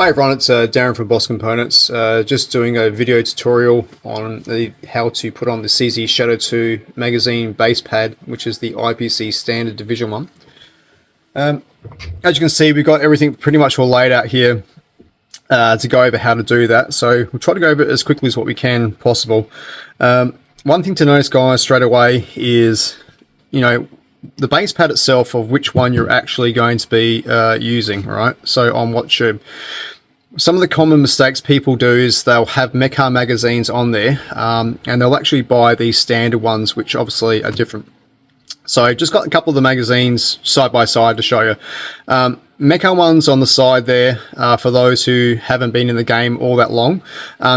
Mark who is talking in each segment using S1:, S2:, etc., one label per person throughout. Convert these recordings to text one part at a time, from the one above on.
S1: Hi everyone, it's Darren from Boss Components, just doing a video tutorial on how to put on the CZ Shadow 2 magazine base pad, which is the IPSC Standard Division one. As you can see, we've got everything pretty much all laid out here to go over how to do that, so we'll try to go over it as quickly as what we can possible. One thing to notice, guys, straight away is, the base pad itself of which one you're actually going to be using, right? So on what tube. Some of the common mistakes people do is they'll have Mecca magazines on there, and they'll actually buy these standard ones, which obviously are different. So I just got a couple of the magazines side by side to show you. Mecca ones on the side there, for those who haven't been in the game all that long,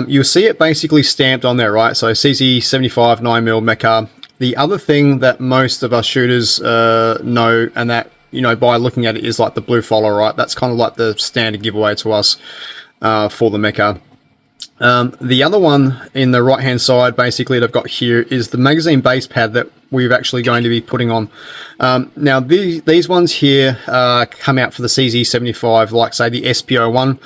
S1: you'll see it basically stamped on there, right? So CZ 75 9mm Mecca. The other thing that most of us shooters know, and that, by looking at it, is like the blue follow, right? That's kind of like the standard giveaway to us for the Mecca. The other one in the right hand side, basically, that I've got here is the magazine base pad that we're actually going to be putting on. Now, these ones here come out for the CZ75, like say the SPO1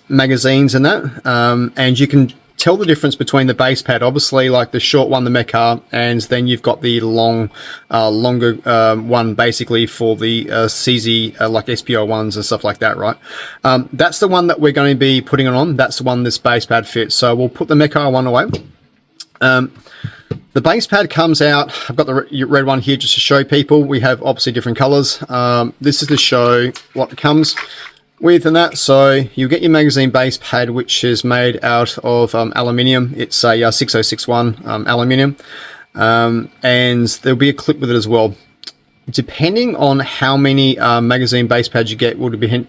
S1: magazines and that, and you can tell the difference between the base pad, obviously, like the short one, the Mecca, and then you've got the longer one, basically, for the CZ, like SPO ones and stuff like that, right? That's the one that we're going to be putting it on. That's the one this base pad fits. So we'll put the Mecca one away. The base pad comes out, I've got the red one here just to show people. We have obviously different colors. This is to show what comes with and that. So you get your magazine base pad, which is made out of aluminium. It's a 6061 aluminium, and there'll be a clip with it as well. Depending on how many magazine base pads you get will depend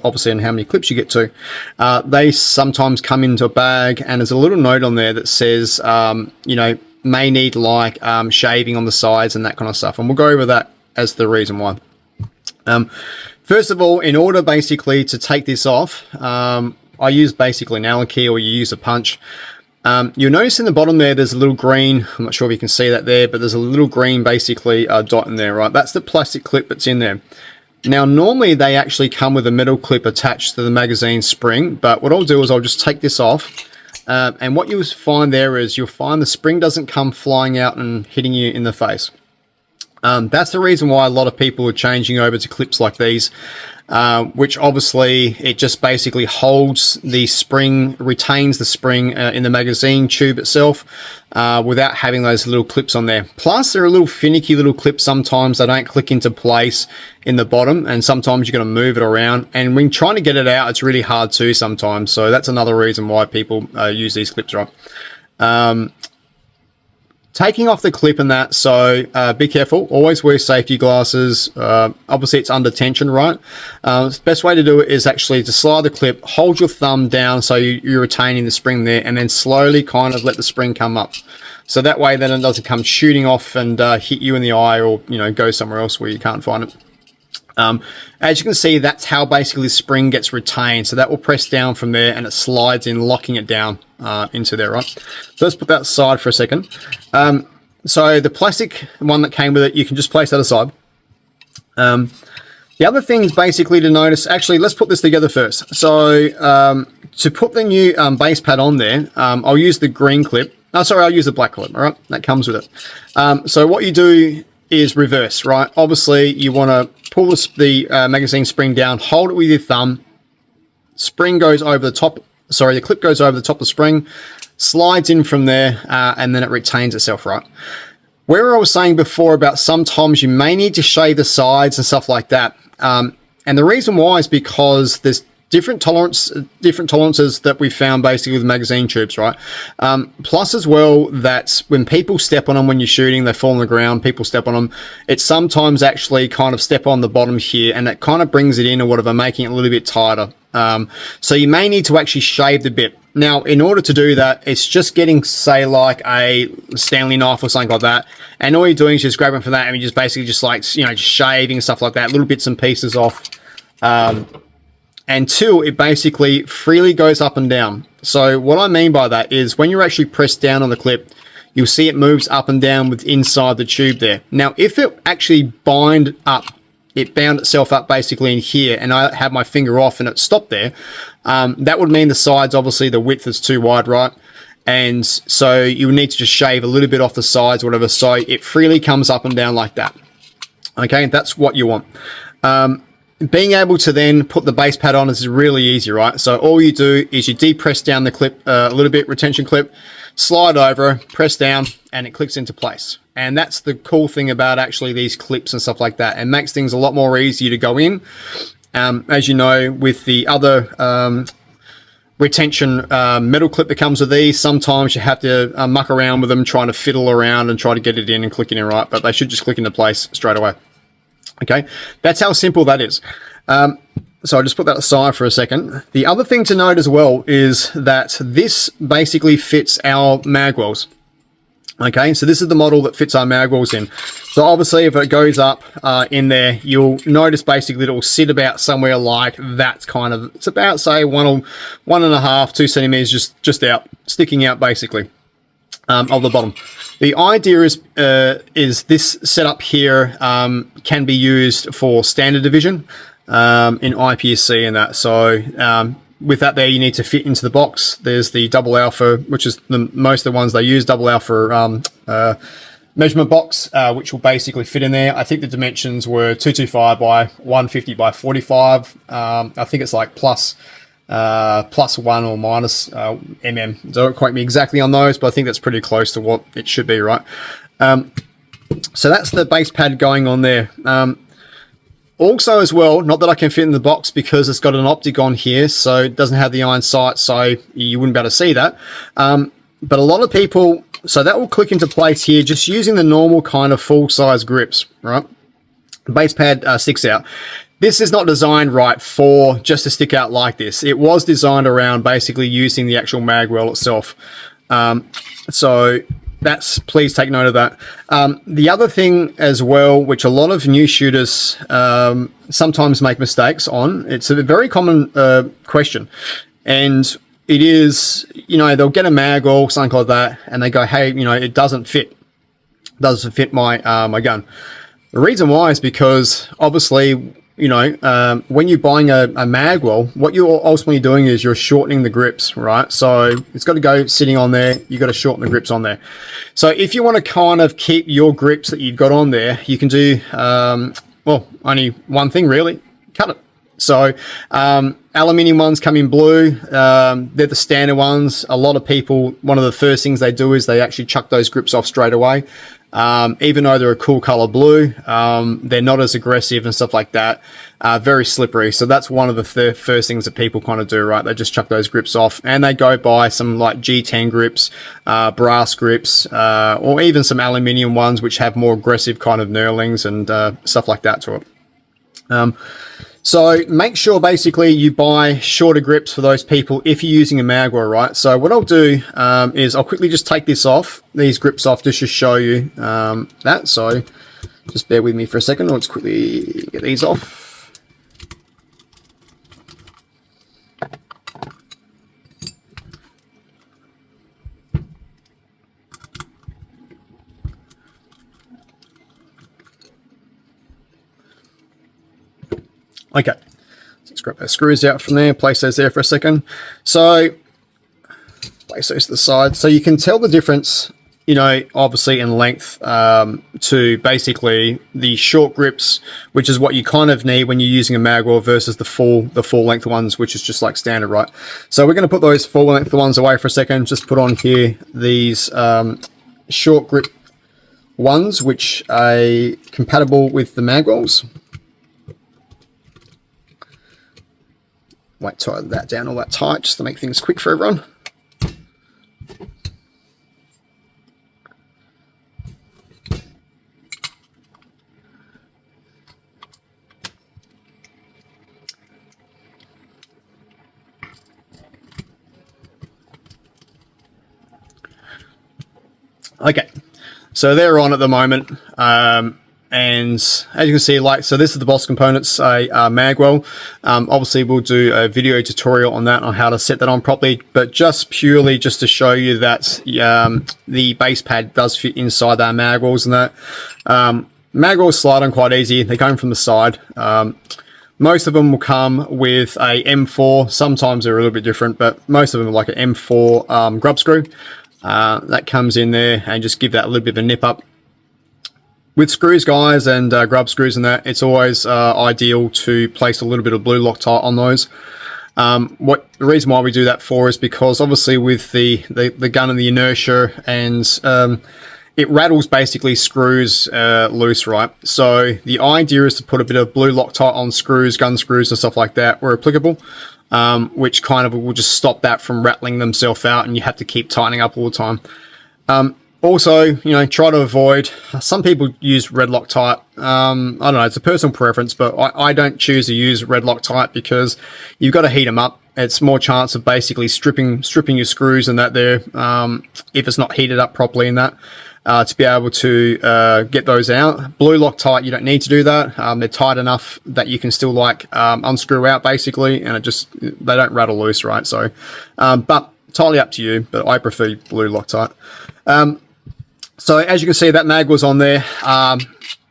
S1: obviously on how many clips you get to. They sometimes come into a bag, and there's a little note on there that says may need like shaving on the sides and that kind of stuff, and we'll go over that as the reason why. First of all, in order basically to take this off, I use basically an Allen key, or you use a punch. You'll notice in the bottom there, there's a little green, I'm not sure if you can see that there, but there's a little green basically dot in there, right? That's the plastic clip that's in there. Now, normally they actually come with a metal clip attached to the magazine spring, but what I'll do is I'll just take this off. And what you'll find there is you'll find the spring doesn't come flying out and hitting you in the face. That's the reason why a lot of people are changing over to clips like these, which obviously it just basically holds the spring, retains the spring in the magazine tube itself, without having those little clips on there. Plus, they're a little finicky little clips sometimes. They don't click into place in the bottom, and sometimes you're going to move it around. And when trying to get it out, it's really hard too sometimes. So that's another reason why people use these clips, right? Taking off the clip and that, so be careful. Always wear safety glasses. Obviously, it's under tension, right? The best way to do it is actually to slide the clip, hold your thumb down so you're retaining the spring there, and then slowly kind of let the spring come up. So that way, then it doesn't come shooting off and hit you in the eye, or go somewhere else where you can't find it. As you can see, that's how basically the spring gets retained. So that will press down from there, and it slides in, locking it down into there, right? So let's put that aside for a second. So the plastic one that came with it, you can just place that aside. The other things basically to notice, actually, let's put this together first. So to put the new base pad on there, I'll use the green clip. Oh, sorry, I'll use the black clip, all right? That comes with it. So what you do is reverse, right? Obviously, you want to pull the magazine spring down, hold it with your thumb, spring goes over the top, the clip goes over the top of the spring, slides in from there, and then it retains itself, right? Where I was saying before about sometimes you may need to shave the sides and stuff like that, and the reason why is because there's different tolerances that we found basically with magazine tubes, right? Plus as well, that when people step on them when you're shooting, they fall on the ground, people step on them, it sometimes actually kind of step on the bottom here, and it kind of brings it in or whatever, making it a little bit tighter. So you may need to actually shave the bit. Now, in order to do that, it's just getting, say, like a Stanley knife or something like that, and all you're doing is just grabbing from that, and you just basically just like, just shaving and stuff like that, little bits and pieces off, until it basically freely goes up and down. So what I mean by that is when you're actually pressed down on the clip, you'll see it moves up and down with inside the tube there. Now, if it actually bind up it bound itself up basically in here, and I had my finger off and it stopped there, that would mean the sides, obviously the width is too wide, right? And so you would need to just shave a little bit off the sides or whatever, so it freely comes up and down like that. Okay, that's what you want. Being able to then put the base pad on is really easy, right? So all you do is you depress down the clip a little bit, retention clip, slide over, press down, and it clicks into place. And that's the cool thing about actually these clips and stuff like that. It makes things a lot more easier to go in. As you know, with the other retention metal clip that comes with these, sometimes you have to muck around with them, trying to fiddle around and try to get it in and click it in right, but they should just click into place straight away. Okay, that's how simple that is. So I'll just put that aside for a second. The other thing to note as well is that this basically fits our mag wells. Okay, so this is the model that fits our mag wells in. So obviously if it goes up in there, you'll notice basically that it will sit about somewhere like that kind of, it's about say 1.5, 2 centimeters just out, sticking out basically of the bottom. The idea is this setup here can be used for standard division in IPSC and that. So with that there, you need to fit into the box. There's the double alpha, which is most of the ones they use, double alpha measurement box, which will basically fit in there. I think the dimensions were 225 by 150 by 45. I think it's like plus 1 or minus mm. Don't quote me exactly on those, but I think that's pretty close to what it should be, right? So that's the base pad going on there. Also as well, not that I can fit in the box because it's got an optic on here, so it doesn't have the iron sight, so you wouldn't be able to see that. But a lot of people, so that will click into place here just using the normal kind of full-size grips, right? The base pad sticks out. This is not designed right for just to stick out like this. It was designed around basically using the actual mag well itself. So that's, please take note of that. The other thing as well, which a lot of new shooters sometimes make mistakes on, it's a very common question. And it is, you know, they'll get a mag or something like that and they go, hey, you know, it doesn't fit. Doesn't fit my, my gun. The reason why is because obviously, you know, when you're buying a mag well, what you're ultimately doing is you're shortening the grips, right? So it's got to go sitting on there. You've got to shorten the grips on there. So if you want to kind of keep your grips that you've got on there, you can do, well, only one thing really, cut it. So aluminium ones come in blue. They're the standard ones. A lot of people, one of the first things they do is they actually chuck those grips off straight away. Even though they're a cool color blue, they're not as aggressive and stuff like that. Very slippery. So that's one of the first things that people kind of do, right? They just chuck those grips off and they go buy some like G10 grips, brass grips, or even some aluminium ones, which have more aggressive kind of knurlings and stuff like that to it. So make sure basically you buy shorter grips for those people if you're using a mag well, right? So what I'll do is I'll quickly just take this off, these grips off, just to show you that. So just bear with me for a second. Let's quickly get these off. Okay, let's grab those screws out from there, place those there for a second. So, place those to the side. So you can tell the difference, you know, obviously in length to basically the short grips, which is what you kind of need when you're using a mag well versus the full length ones, which is just like standard, right? So we're going to put those full length ones away for a second. Just put on here these short grip ones, which are compatible with the mag wells. Won't tie that down all that tight just to make things quick for everyone. Okay, so they're on at the moment. And as you can see, like, so this is the boss components, a mag well. Obviously we'll do a video tutorial on that, on how to set that on properly, but just purely just to show you that the base pad does fit inside our mag wells and that. mag will slide on quite easy. They're going from the side. Most of them will come with a M4. Sometimes they're a little bit different, but most of them are like an M4 grub screw. That comes in there and just give that a little bit of a nip up. With screws, guys, and grub screws and that, it's always ideal to place a little bit of blue Loctite on those. The reason why we do that for is because obviously with the gun and the inertia, and it rattles basically screws loose, right? So the idea is to put a bit of blue Loctite on screws, gun screws and stuff like that where applicable, which kind of will just stop that from rattling themselves out and you have to keep tightening up all the time. Also, you know, try to avoid, some people use red Loctite. I don't know, it's a personal preference, but I don't choose to use red Loctite because you've got to heat them up. It's more chance of basically stripping your screws and that there, if it's not heated up properly in that, to be able to get those out. Blue Loctite, you don't need to do that. They're tight enough that you can still like unscrew out basically, and they don't rattle loose, right? So, but entirely up to you, but I prefer blue Loctite. So as you can see, that mag was on there.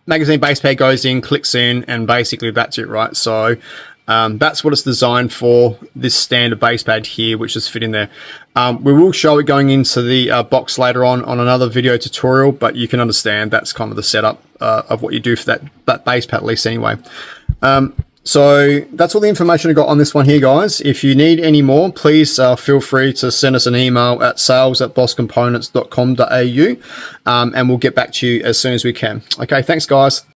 S1: Magazine base pad goes in, clicks in, and basically that's it, right? So that's what it's designed for, this standard base pad here, which is fit in there. We will show it going into the box later on another video tutorial, but you can understand that's kind of the setup of what you do for that base pad, at least anyway. So that's all the information I got on this one here, guys. If you need any more, please feel free to send us an email at sales@bosscomponents.com.au, and we'll get back to you as soon as we can. Okay, thanks, guys.